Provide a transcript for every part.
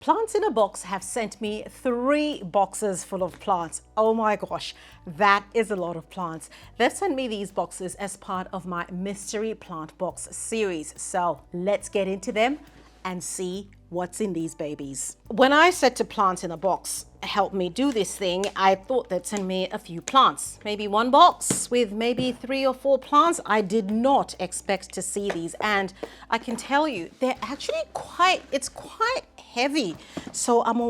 Plants in a Box have sent me 3 boxes full of plants. Oh my gosh, that is a lot of plants. They've sent me these boxes as part of my mystery plant box series. So let's get into them and see what's in these babies. When I said to Plants in a Box, help me do this thing, I thought they'd send me a few plants. Maybe one box with maybe 3 or 4 plants. I did not expect to see these, and I can tell you, they're actually quite heavy. So I'm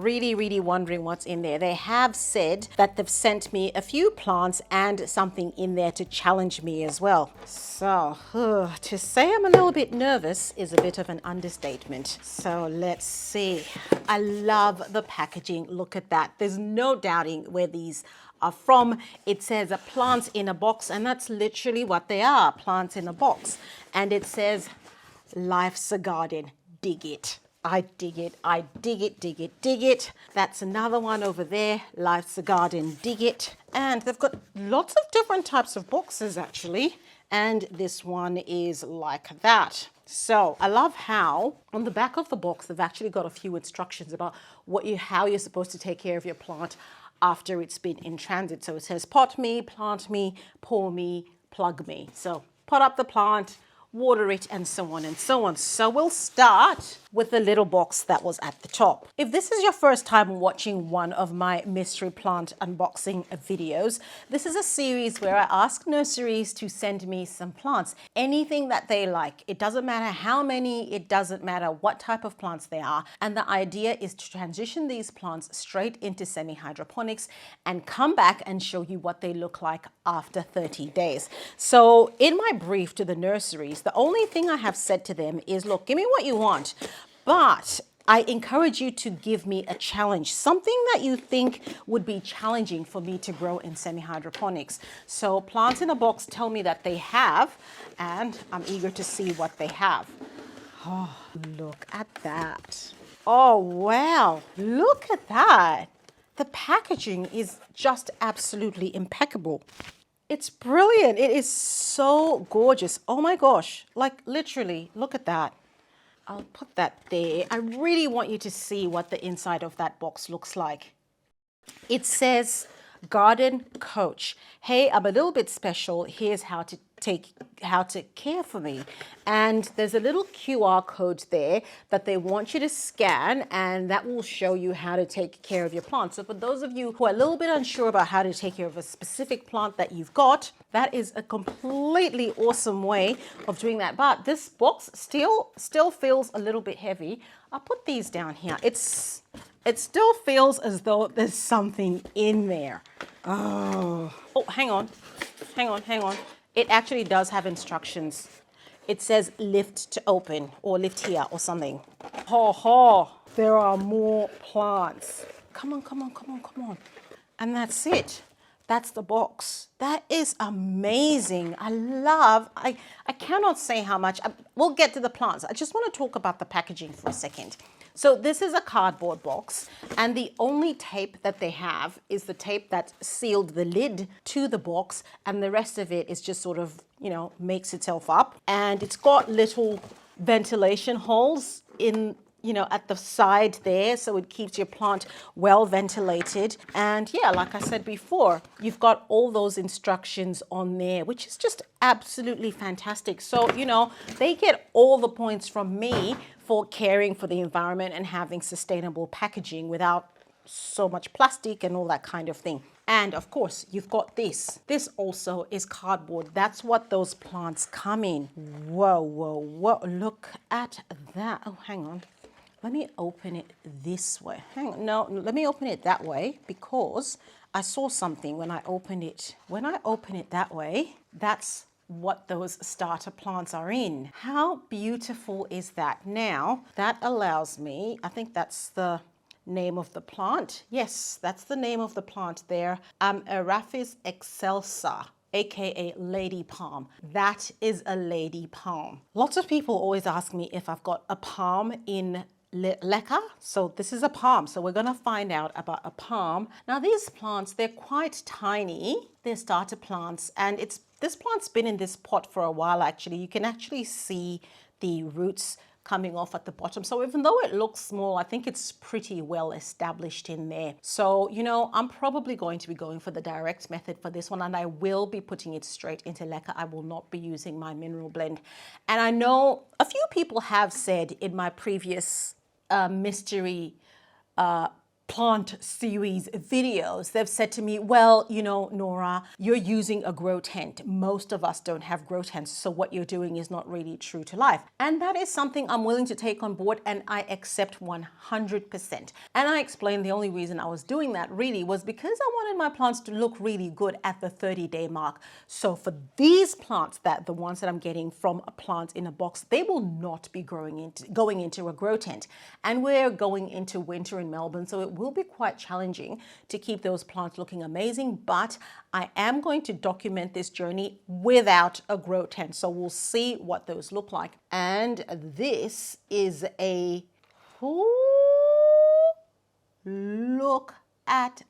really wondering what's in there. They have said that they've sent me a few plants and something in there to challenge me as well. So to say I'm a little bit nervous is a bit of an understatement. So let's see. I love the packaging. Look at that. There's no doubting where these are from. It says a plants in a box, and that's literally what they are, plants in a box. And it says, life's a garden, dig it. I dig it, I dig it, dig it, dig it. That's another one over there, life's a garden, dig it. And they've got lots of different types of boxes actually. And this one is like that. So I love how on the back of the box, they've actually got a few instructions about how you're supposed to take care of your plant after it's been in transit. So it says pot me, plant me, pour me, plug me. So pot up the plant, water it, and so on and so on. So we'll start with the little box that was at the top. If this is your first time watching one of my mystery plant unboxing videos, this is a series where I ask nurseries to send me some plants, anything that they like. It doesn't matter how many, it doesn't matter what type of plants they are. And the idea is to transition these plants straight into semi-hydroponics and come back and show you what they look like after 30 days. So in my brief to the nurseries, the only thing I have said to them is, look, give me what you want, but I encourage you to give me a challenge, something that you think would be challenging for me to grow in semi-hydroponics. So Plants in a Box tell me that they have, and I'm eager to see what they have. Oh, look at that. Oh, wow, look at that. The packaging is just absolutely impeccable. It's brilliant. It is so gorgeous. Oh my gosh, like literally, look at that. I'll put that there. I really want you to see what the inside of that box looks like. It says Garden Coach. Hey, I'm a little bit special. Here's how to care for me. And there's a little QR code there that they want you to scan, and that will show you how to take care of your plant. So for those of you who are a little bit unsure about how to take care of a specific plant that you've got, that is a completely awesome way of doing that. But this box still feels a little bit heavy. I'll put these down here. It still feels as though there's something in there. Oh, hang on. It actually does have instructions. It says lift to open or lift here or something. There are more plants. Come on. And that's it. That's the box. That is amazing. I cannot say how much. We'll get to the plants. I just want to talk about the packaging for a second. So this is a cardboard box, and the only tape that they have is the tape that sealed the lid to the box, and the rest of it is just sort of, makes itself up. And it's got little ventilation holes at the side there, so it keeps your plant well ventilated. And yeah, like I said before, you've got all those instructions on there, which is just absolutely fantastic. So, they get all the points from me for caring for the environment and having sustainable packaging without so much plastic and all that kind of thing. And of course, you've got this. This also is cardboard. That's what those plants come in. Whoa, look at that. Oh, hang on. Let me open it this way. Let me open it that way, because I saw something when I opened it. When I open it that way, that's what those starter plants are in. How beautiful is that? Now, that allows me, I think that's the name of the plant. Yes, that's the name of the plant there. Rhapis excelsa, aka lady palm. That is a lady palm. Lots of people always ask me if I've got a palm in Leca. So this is a palm. So we're going to find out about a palm. Now these plants, they're quite tiny. They're starter plants, and this plant's been in this pot for a while actually. You can actually see the roots coming off at the bottom. So even though it looks small, I think it's pretty well established in there. So, you know, I'm probably going to be going for the direct method for this one, and I will be putting it straight into Leca. I will not be using my mineral blend. And I know a few people have said in my previous mystery plant series videos, they've said to me, well, you know, Nora, you're using a grow tent. Most of us don't have grow tents, so what you're doing is not really true to life. And that is something I'm willing to take on board, and I accept 100%. And I explained the only reason I was doing that really was because I wanted my plants to look really good at the 30-day mark. So for these plants, the ones that I'm getting from a plant in a box, they will not be going into a grow tent. And we're going into winter in Melbourne, so it will be quite challenging to keep those plants looking amazing, but I am going to document this journey without a grow tent. So we'll see what those look like. And this is a, look at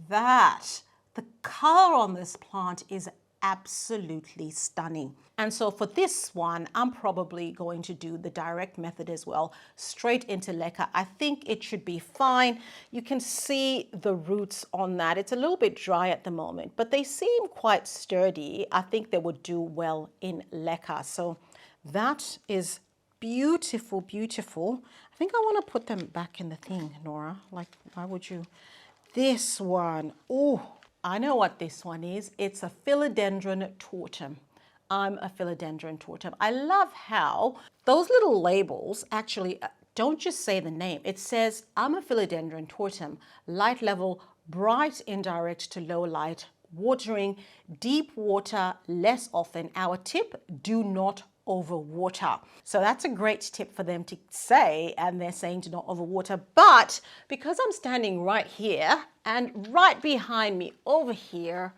that. The color on this plant is absolutely stunning. And so for this one, I'm probably going to do the direct method as well, straight into Leca. I think it should be fine. You can see the roots on that. It's a little bit dry at the moment, but they seem quite sturdy. I think they would do well in Leca. So that is beautiful, beautiful. I think I want to put them back in the thing, Nora. Like, why would you? This one, oh, I know what this one is. It's a Philodendron Tortum. I'm a Philodendron Tortum. I love how those little labels actually don't just say the name. It says, I'm a Philodendron Tortum, light level, bright indirect to low light, watering, deep water less often. Our tip, do not overwater. So that's a great tip for them to say, and they're saying to not overwater. But because I'm standing right here and right behind me over here,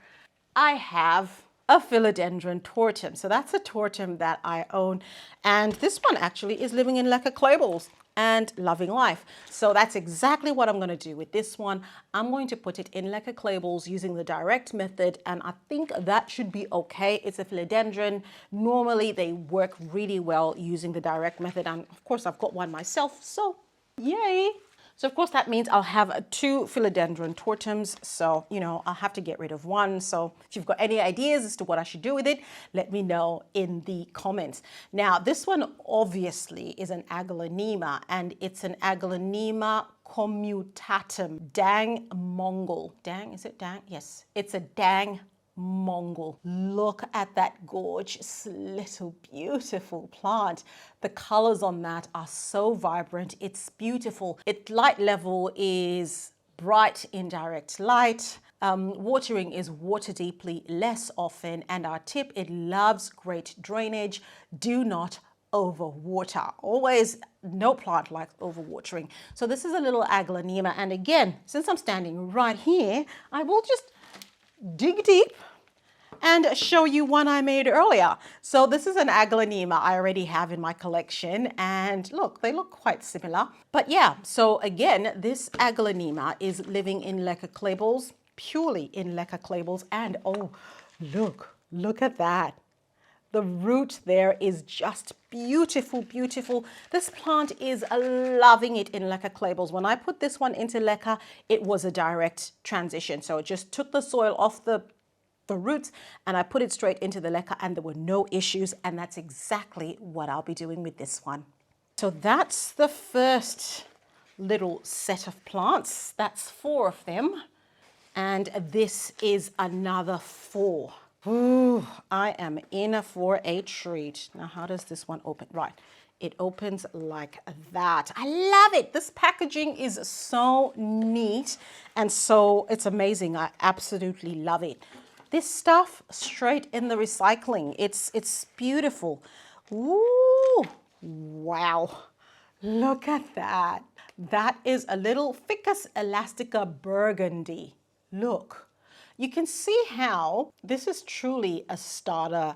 I have a Philodendron Tortum. So that's a Tortum that I own. And this one actually is living in Leca Clables and loving life. So that's exactly what I'm going to do with this one. I'm going to put it in Leca Clables using the direct method, and I think that should be okay. It's a philodendron. Normally they work really well using the direct method, and of course I've got one myself, so yay. So of course that means I'll have 2 Philodendron Tortums. So, you know, I'll have to get rid of one. So if you've got any ideas as to what I should do with it, let me know in the comments. Now, this one obviously is an Aglaonema, and it's an Aglaonema commutatam, Dang Mongkol. Dang, is it Dang? Yes, it's a Dang Mongkol. Look at that gorgeous little beautiful plant. The colors on that are so vibrant. It's beautiful. Its light level is bright indirect light. Watering is water deeply, less often. And our tip, it loves great drainage. Do not overwater. Always, no plant likes overwatering. So this is a little Aglaonema. And again, since I'm standing right here, I will just dig deep and show you one I made earlier. So this is an Aglaonema I already have in my collection, and look, they look quite similar. But yeah, so again, this Aglaonema is living in Leca Clables, purely in Leca Clables, and oh, look at that. The root there is just beautiful, beautiful. This plant is loving it in Leca Clables. When I put this one into Leca, it was a direct transition. So it just took the soil off the roots and I put it straight into the Leca, and there were no issues. And that's exactly what I'll be doing with this one. So that's the first little set of plants. That's 4 of them. And this is another 4. Ooh, I am in for a treat. Now, how does this one open? Right. It opens like that. I love it. This packaging is so neat. And so it's amazing. I absolutely love it. This stuff straight in the recycling. It's beautiful. Ooh, wow. Look at that. That is a little Ficus elastica burgundy. Look. You can see how this is truly a starter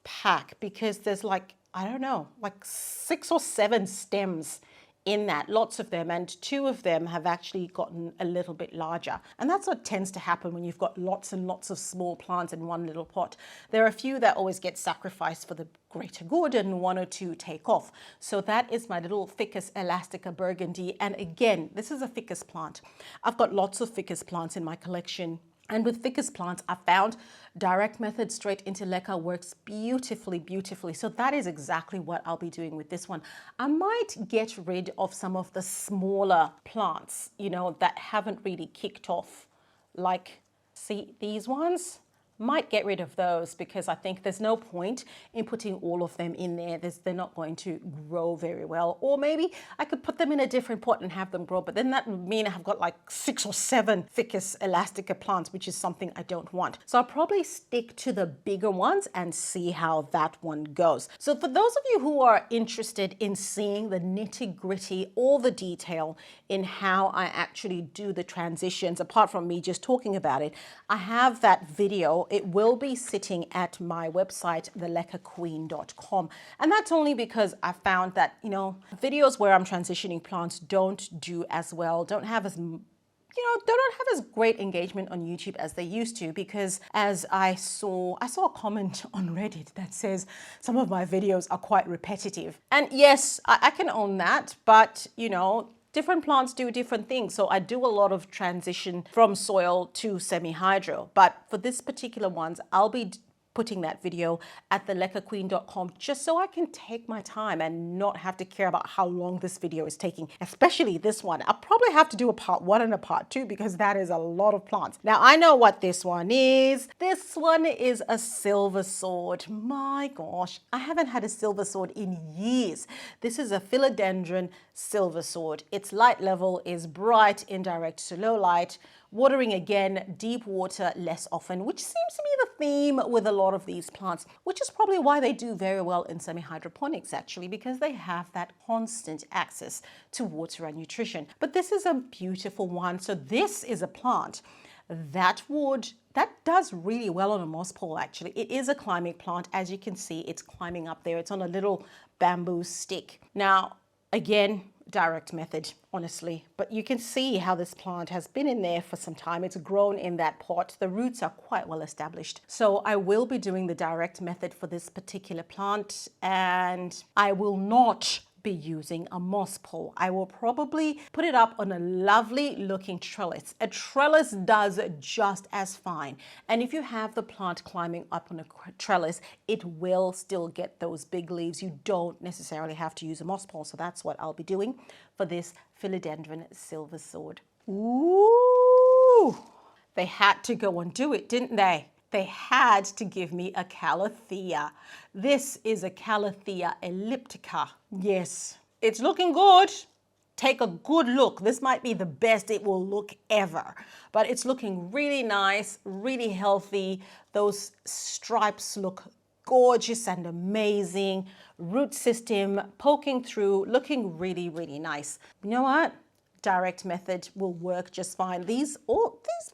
pack, because there's like, I don't know, like 6 or 7 stems in that, lots of them, and 2 of them have actually gotten a little bit larger. And that's what tends to happen when you've got lots and lots of small plants in one little pot. There are a few that always get sacrificed for the greater good and 1 or 2 take off. So that is my little Ficus elastica burgundy. And again, this is a ficus plant. I've got lots of ficus plants in my collection. And with ficus plants, I found direct method straight into Leca works beautifully, beautifully. So that is exactly what I'll be doing with this one. I might get rid of some of the smaller plants, you know, that haven't really kicked off. Like, see these ones? Might get rid of those because I think there's no point in putting all of them in there. They're not going to grow very well. Or maybe I could put them in a different pot and have them grow, but then that would mean I've got like 6 or 7 Ficus elastica plants, which is something I don't want. So I'll probably stick to the bigger ones and see how that one goes. So for those of you who are interested in seeing the nitty-gritty, all the detail in how I actually do the transitions, apart from me just talking about it, I have that video. It will be sitting at my website, thelecaqueen.com. And that's only because I found that, you know, videos where I'm transitioning plants don't do as well, don't have as, you know, they don't have as great engagement on YouTube as they used to, because as I saw a comment on Reddit that says some of my videos are quite repetitive. And yes, I can own that, but you know, different plants do different things. So I do a lot of transition from soil to semi-hydro. But for this particular ones, I'll be putting that video at thelecaqueen.com just so I can take my time and not have to care about how long this video is taking, especially this one. I'll probably have to do a part 1 and a part 2 because that is a lot of plants. Now I know what this one is. This one is a silver sword. My gosh, I haven't had a silver sword in years. This is a Philodendron Silver Sword. Its light level is bright, indirect to low light. Watering again, deep water less often, which seems to be the theme with a lot of these plants, which is probably why they do very well in semi-hydroponics actually, because they have that constant access to water and nutrition. But this is a beautiful one. So this is a plant that does really well on a moss pole actually. It is a climbing plant. As you can see, it's climbing up there. It's on a little bamboo stick. Now, again, direct method, honestly, but you can see how this plant has been in there for some time. It's grown in that pot. The roots are quite well established. So I will be doing the direct method for this particular plant, and I will not be using a moss pole. I will probably put it up on a lovely looking trellis. A trellis does just as fine. And if you have the plant climbing up on a trellis, it will still get those big leaves. You don't necessarily have to use a moss pole. So that's what I'll be doing for this Philodendron Silver Sword. Ooh, they had to go and do it, didn't they? They had to give me a Calathea. This is a Calathea elliptica. Yes, it's looking good. Take a good look. This might be the best it will look ever, but it's looking really nice, really healthy. Those stripes look gorgeous and amazing. Root system poking through, looking really, really nice. You know what? Direct method will work just fine. These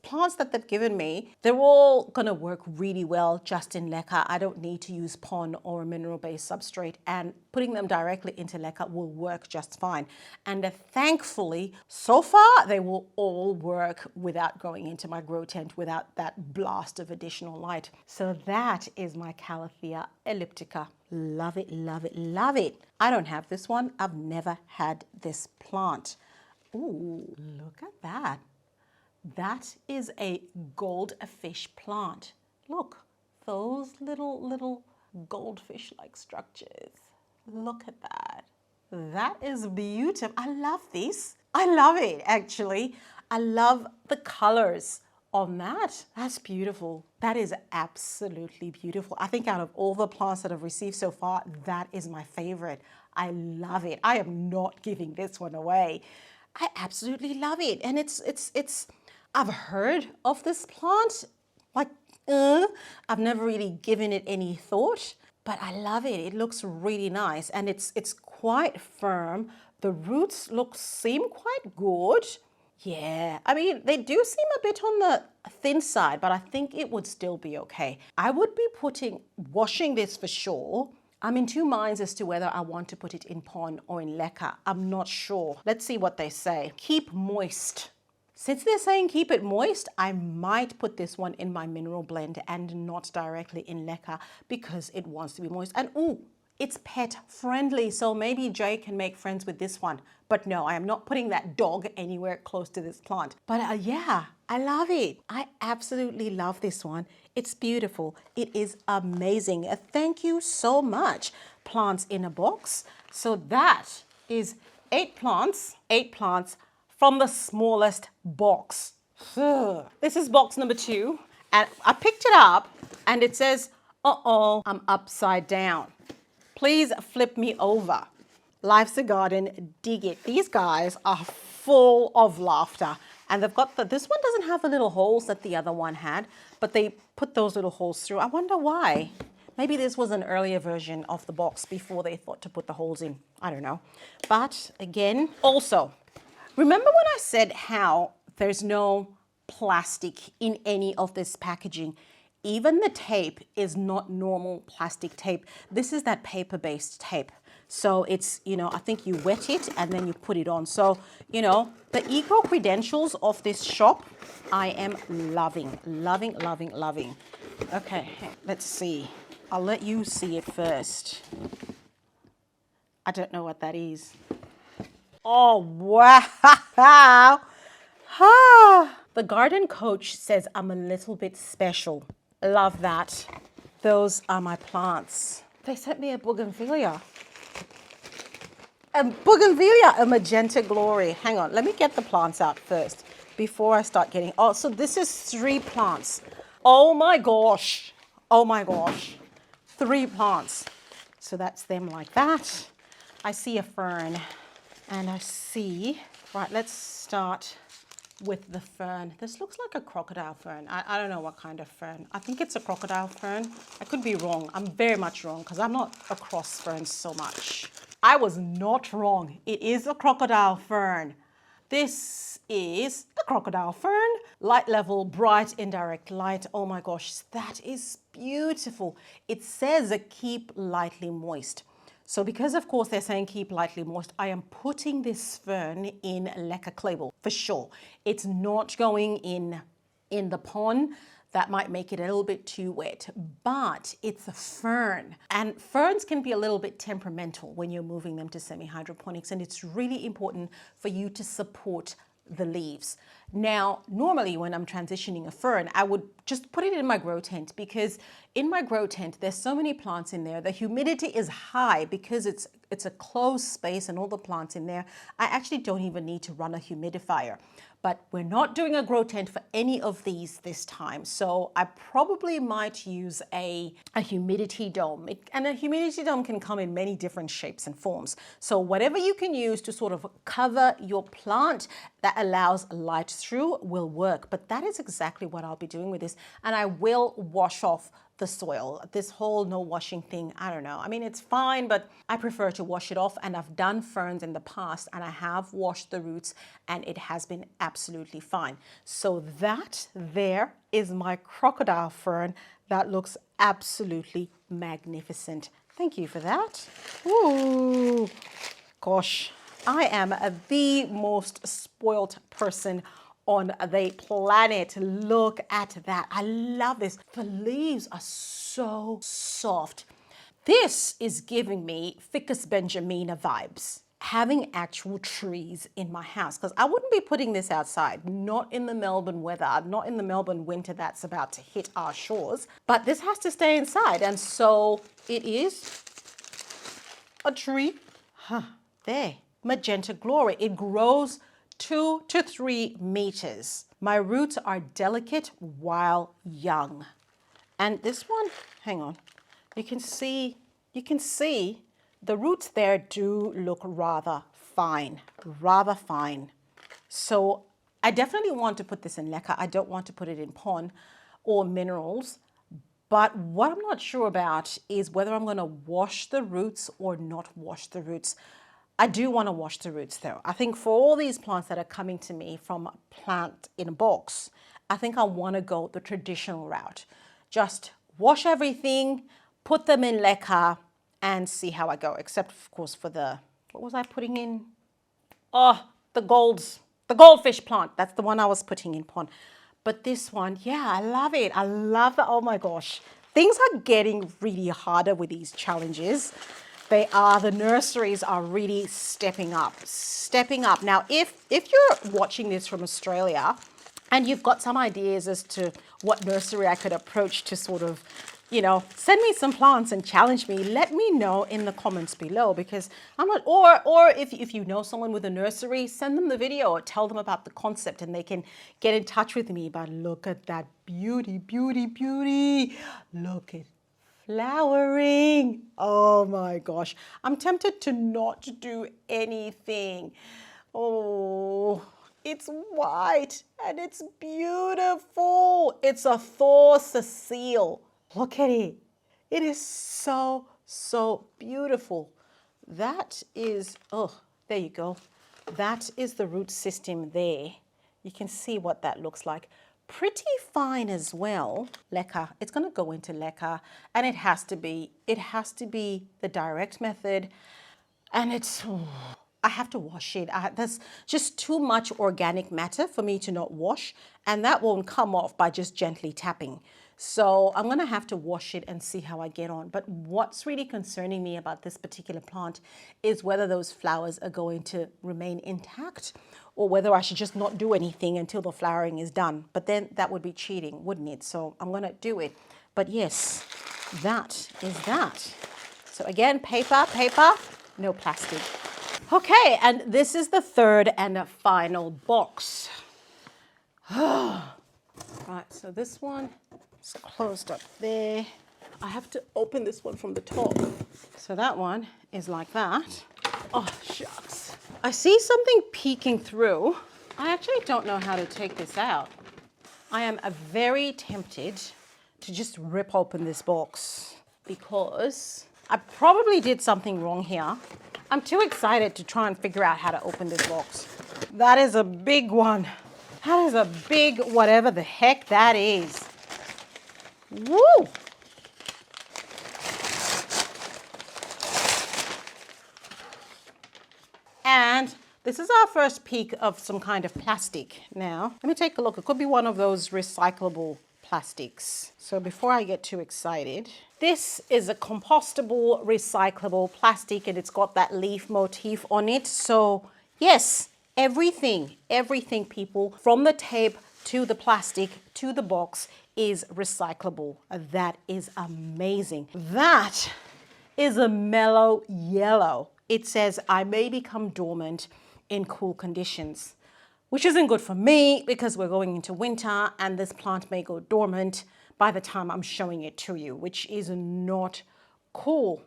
plants that they've given me, they're all gonna work really well just in Leca. I don't need to use pond or a mineral-based substrate, and putting them directly into Leca will work just fine. And thankfully, so far, they will all work without going into my grow tent, without that blast of additional light. So that is my Calathea elliptica. Love it, love it, love it. I don't have this one. I've never had this plant. Ooh, look at that. That is a goldfish plant. Look, those little goldfish-like structures. Look at that. That is beautiful. I love this. I love it, actually. I love the colors on that. That's beautiful. That is absolutely beautiful. I think out of all the plants that I've received so far, that is my favorite. I love it. I am not giving this one away. I absolutely love it. And I've heard of this plant, like, I've never really given it any thought, but I love it. It looks really nice, and it's quite firm. The roots seem quite good. Yeah, I mean, they do seem a bit on the thin side, but I think it would still be okay. I would be washing this for sure. I'm in two minds as to whether I want to put it in pon or in leca. I'm not sure. Let's see what they say. Keep moist. Since they're saying keep it moist, I might put this one in my mineral blend and not directly in leca because it wants to be moist. And ooh, it's pet friendly, so maybe Jay can make friends with this one. But no, I am not putting that dog anywhere close to this plant. But yeah, I love it. I absolutely love this one. It's beautiful. It is amazing. Thank you so much. Plants in a box. So that is 8 plants from the smallest box. This is box number 2. And I picked it up and it says, uh-oh, I'm upside down. Please flip me over. Life's a garden, dig it. These guys are full of laughter. And they've got this one doesn't have the little holes that the other one had, but they put those little holes through. I wonder why. Maybe this was an earlier version of the box before they thought to put the holes in. I don't know. But again, also, remember when I said how there's no plastic in any of this packaging? Even the tape is not normal plastic tape. This is that paper-based tape. So it's, I think you wet it and then you put it on. So, the eco credentials of this shop, I am loving. Okay, let's see. I'll let you see it first. I don't know what that is. Oh, wow. The garden coach says I'm a little bit special. Love that. Those are my plants. They sent me a Bougainvillea. A Magenta glory. Hang on, let me get the plants out first before I start getting... Oh, so this is 3 plants. Oh my gosh. 3 plants. So that's them like that. I see a fern and I see... Right, let's start with the fern. This looks like a crocodile fern. I don't know what kind of fern. I think it's a crocodile fern. I could be wrong. I'm very much wrong because I'm not across ferns so much. I was not wrong. It is a crocodile fern. This is a crocodile fern. Light level, bright, indirect light. Oh my gosh, that is beautiful. It says keep lightly moist. So because of course they're saying keep lightly moist, I am putting this fern in Leca clay ball for sure. It's not going in the pond. That might make it a little bit too wet, but it's a fern. And ferns can be a little bit temperamental when you're moving them to semi-hydroponics, and it's really important for you to support the leaves. Now, normally when I'm transitioning a fern, I would just put it in my grow tent because in my grow tent, there's so many plants in there. The humidity is high because it's a closed space and all the plants in there. I actually don't even need to run a humidifier. But we're not doing a grow tent for any of these this time. So I probably might use a humidity dome. And a humidity dome can come in many different shapes and forms. So whatever you can use to sort of cover your plant that allows light through will work. But that is exactly what I'll be doing with this. And I will wash off the soil. This whole no washing thing, I don't know. I mean, it's fine, but I prefer to wash it off. And I've done ferns in the past and I have washed the roots and it has been absolutely fine. So that there is my crocodile fern. That looks absolutely magnificent. Thank you for that. Ooh, gosh, I am the most spoiled person on the planet. Look at that. I love this. The leaves are so soft. This is giving me Ficus benjamina vibes. Having actual trees in my house, because I wouldn't be putting this outside, not in the Melbourne weather, not in the Melbourne winter that's about to hit our shores, but this has to stay inside. And so it is a tree. There, Magenta glory. It grows 2 to 3 meters. My roots are delicate while young. And this one, hang on, you can see the roots there do look rather fine. So I definitely want to put this in Leca. I don't want to put it in pon or minerals. But what I'm not sure about is whether I'm going to wash the roots or not wash the roots. I do want to wash the roots though. I think for all these plants that are coming to me from plant in a box, I think I want to go the traditional route. Just wash everything, put them in Leca, and see how I go, except of course for the, what was I putting in? Oh, the goldfish plant. That's the one I was putting in pond. But this one, yeah, I love it. I love the, oh my gosh. Things are getting really harder with these challenges. They are, the nurseries are really stepping up. Now, if you're watching this from Australia and you've got some ideas as to what nursery I could approach to sort of, you know, send me some plants and challenge me, let me know in the comments below, because I'm not, or if you know someone with a nursery, send them the video or tell them about the concept and they can get in touch with me. But look at that beauty, beauty, beauty. Look at flowering. Oh my gosh. I'm tempted to not do anything. Oh, it's white and it's beautiful. It's a Thor Cecile. Look at it. It is so, so beautiful. That is, oh, there you go. That is the root system there. You can see what that looks like. Pretty fine as well. Leca. It's going to go into Leca, and it has to be the direct method. And it's, oh, I have to wash it. There's just too much organic matter for me to not wash, and that won't come off by just gently tapping. So I'm going to have to wash it and see how I get on. But what's really concerning me about this particular plant is whether those flowers are going to remain intact or whether I should just not do anything until the flowering is done. But then that would be cheating, wouldn't it? So I'm going to do it. But yes, that is that. So again, paper, no plastic. Okay, and this is the third and final box. Right, so this one is closed up there. I have to open this one from the top. So that one is like that. Oh, shucks. I see something peeking through. I actually don't know how to take this out. I am very tempted to just rip open this box because I probably did something wrong here. I'm too excited to try and figure out how to open this box. That is a big one. That is a big whatever the heck that is. Woo! And this is our first peek of some kind of plastic. Now, let me take a look. It could be one of those recyclable plastics. So before I get too excited, this is a compostable, recyclable plastic, and it's got that leaf motif on it. So yes, everything people, from the tape to the plastic to the box, is recyclable. That is amazing. That is a mellow yellow. It says, I may become dormant in cool conditions, which isn't good for me because we're going into winter and this plant may go dormant by the time I'm showing it to you, which is not cool.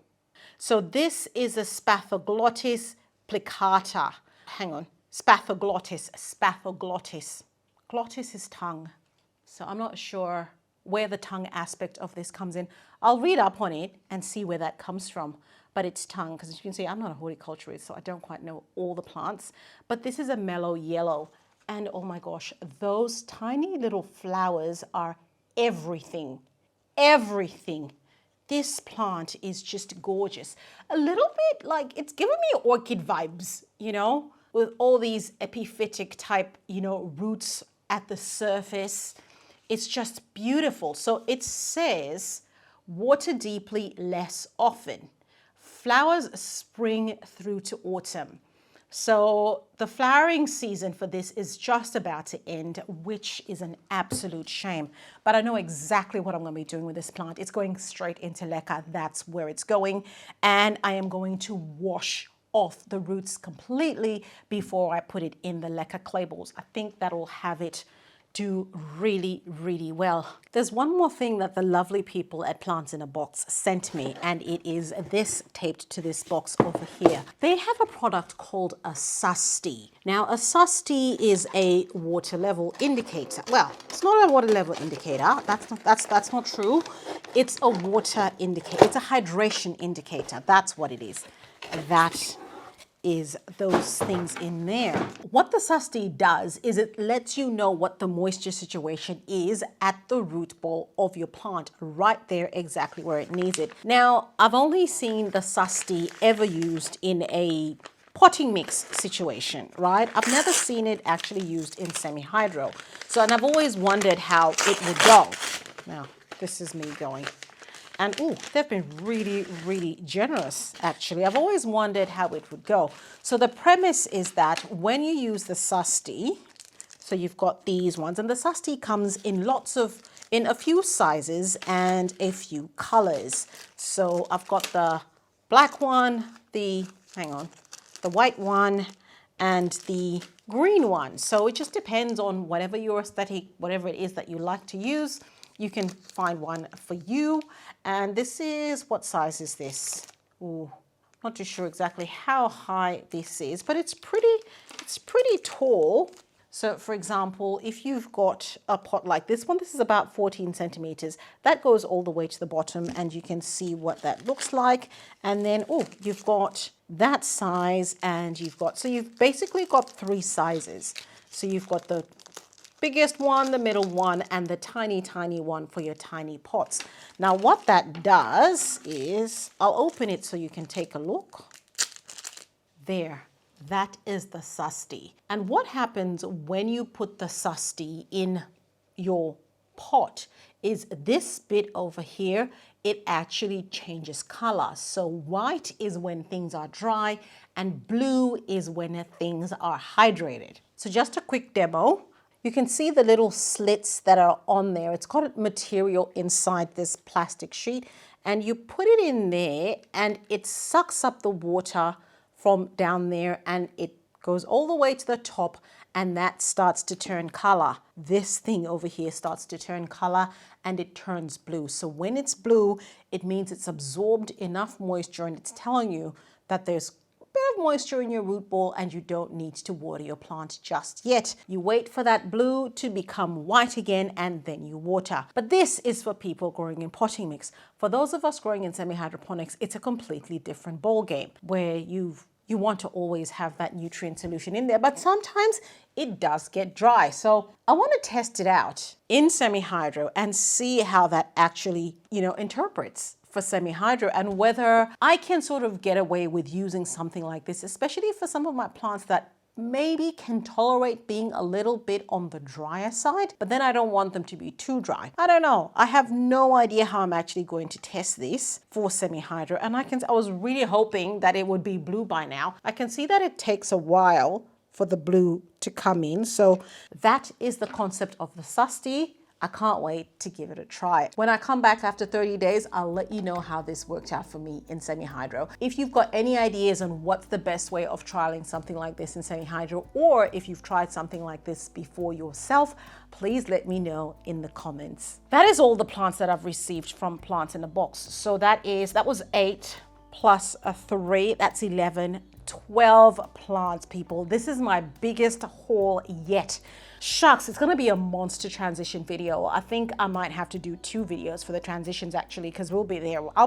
So this is a Spathoglottis plicata. Hang on, Spathoglottis. Glottis is tongue. So I'm not sure where the tongue aspect of this comes in. I'll read up on it and see where that comes from. But it's tongue, because as you can see, I'm not a horticulturist, so I don't quite know all the plants. But this is a mellow yellow. And oh my gosh, those tiny little flowers are everything. Everything. This plant is just gorgeous. A little bit like, it's giving me orchid vibes, you know, with all these epiphytic type, you know, roots at the surface. It's just beautiful. So it says, water deeply less often. Flowers spring through to autumn. So the flowering season for this is just about to end, which is an absolute shame. But I know exactly what I'm going to be doing with this plant. It's going straight into Leca. That's where it's going. And I am going to wash off the roots completely before I put it in the Leca clay balls. I think that'll have it do really, really well. There's one more thing that the lovely people at Plants in a Box sent me, and it is this taped to this box over here. They have a product called a Sustee. Now, a Sustee is a water level indicator. Well, it's not a water level indicator. That's not true. It's a water indicator. It's a hydration indicator. That's what it is. That is those things in there. What the Sustee does is it lets you know what the moisture situation is at the root ball of your plant, right there exactly where it needs it. Now, I've only seen the Sustee ever used in a potting mix situation, right? I've never seen it actually used in semi-hydro. So, and I've always wondered how it would go. Now, this is me going. And ooh, they've been really, really generous, actually. I've always wondered how it would go. So the premise is that when you use the Sustee, so you've got these ones, and the Sustee comes in in a few sizes and a few colors. So I've got the black one, the white one, and the green one. So it just depends on whatever your aesthetic, whatever it is that you like to use. You can find one for you. And this is, what size is this? Ooh, not too sure exactly how high this is, but it's pretty tall. So for example, if you've got a pot like this one, this is about 14 centimeters. That goes all the way to the bottom and you can see what that looks like. And then, oh, you've got that size and so you've basically got 3 sizes. So you've got the biggest one, the middle one, and the tiny, tiny one for your tiny pots. Now what that does is, I'll open it so you can take a look. There. That is the Sustee. And what happens when you put the Sustee in your pot is this bit over here, it actually changes color. So white is when things are dry and blue is when things are hydrated. So just a quick demo. You can see the little slits that are on there. It's got material inside this plastic sheet and you put it in there and it sucks up the water from down there and it goes all the way to the top and that starts to turn color. This thing over here starts to turn color and it turns blue. So when it's blue, it means it's absorbed enough moisture and it's telling you that there's a bit of moisture in your root ball and you don't need to water your plant just yet. You wait for that blue to become white again and then you water. But this is for people growing in potting mix. For those of us growing in semi-hydroponics, it's a completely different ball game where you want to always have that nutrient solution in there, but sometimes it does get dry. So I want to test it out in semi-hydro and see how that actually, interprets for semi-hydro and whether I can sort of get away with using something like this, especially for some of my plants that maybe can tolerate being a little bit on the drier side, but then I don't want them to be too dry. I don't know. I have no idea how I'm actually going to test this for semi-hydro, and I was really hoping that it would be blue by now. I can see that it takes a while for the blue to come in, so that is the concept of the Sustee. I can't wait to give it a try. When I come back after 30 days, I'll let you know how this worked out for me in semi-hydro. If you've got any ideas on what's the best way of trialing something like this in semi-hydro, or if you've tried something like this before yourself, please let me know in the comments. That is all the plants that I've received from Plants in a Box. So that was 8 plus a 3, that's 11, 12 plants, people. This is my biggest haul yet. Shucks, it's gonna be a monster transition video. I think I might have to do 2 videos for the transitions actually, because I'll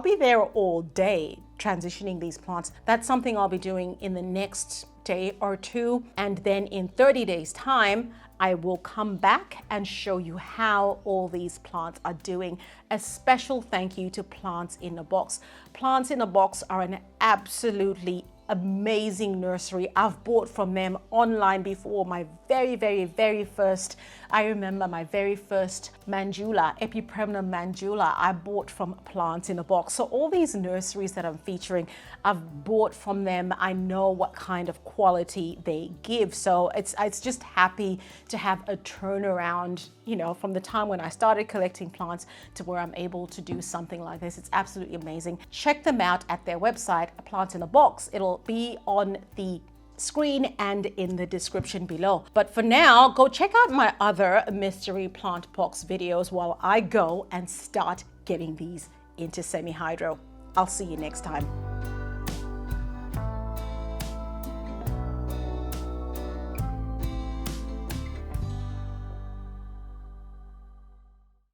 be there all day transitioning these plants. That's something I'll be doing in the next day or 2. And then in 30 days time, I will come back and show you how all these plants are doing. A special thank you to Plants in a Box. Plants in a Box are an absolutely amazing nursery. I've bought from them online before. My very first, I remember my very first Mandula, Epipremnum Mandula, I bought from Plants in a Box. So all these nurseries that I'm featuring, I've bought from them. I know what kind of quality they give. So it's just happy to have a turnaround, from the time when I started collecting plants to where I'm able to do something like this. It's absolutely amazing. Check them out at their website, Plants in a Box. It'll be on the screen and in the description below. But for now, go check out my other mystery plant box videos while I go and start getting these into semi-hydro. I'll see you next time.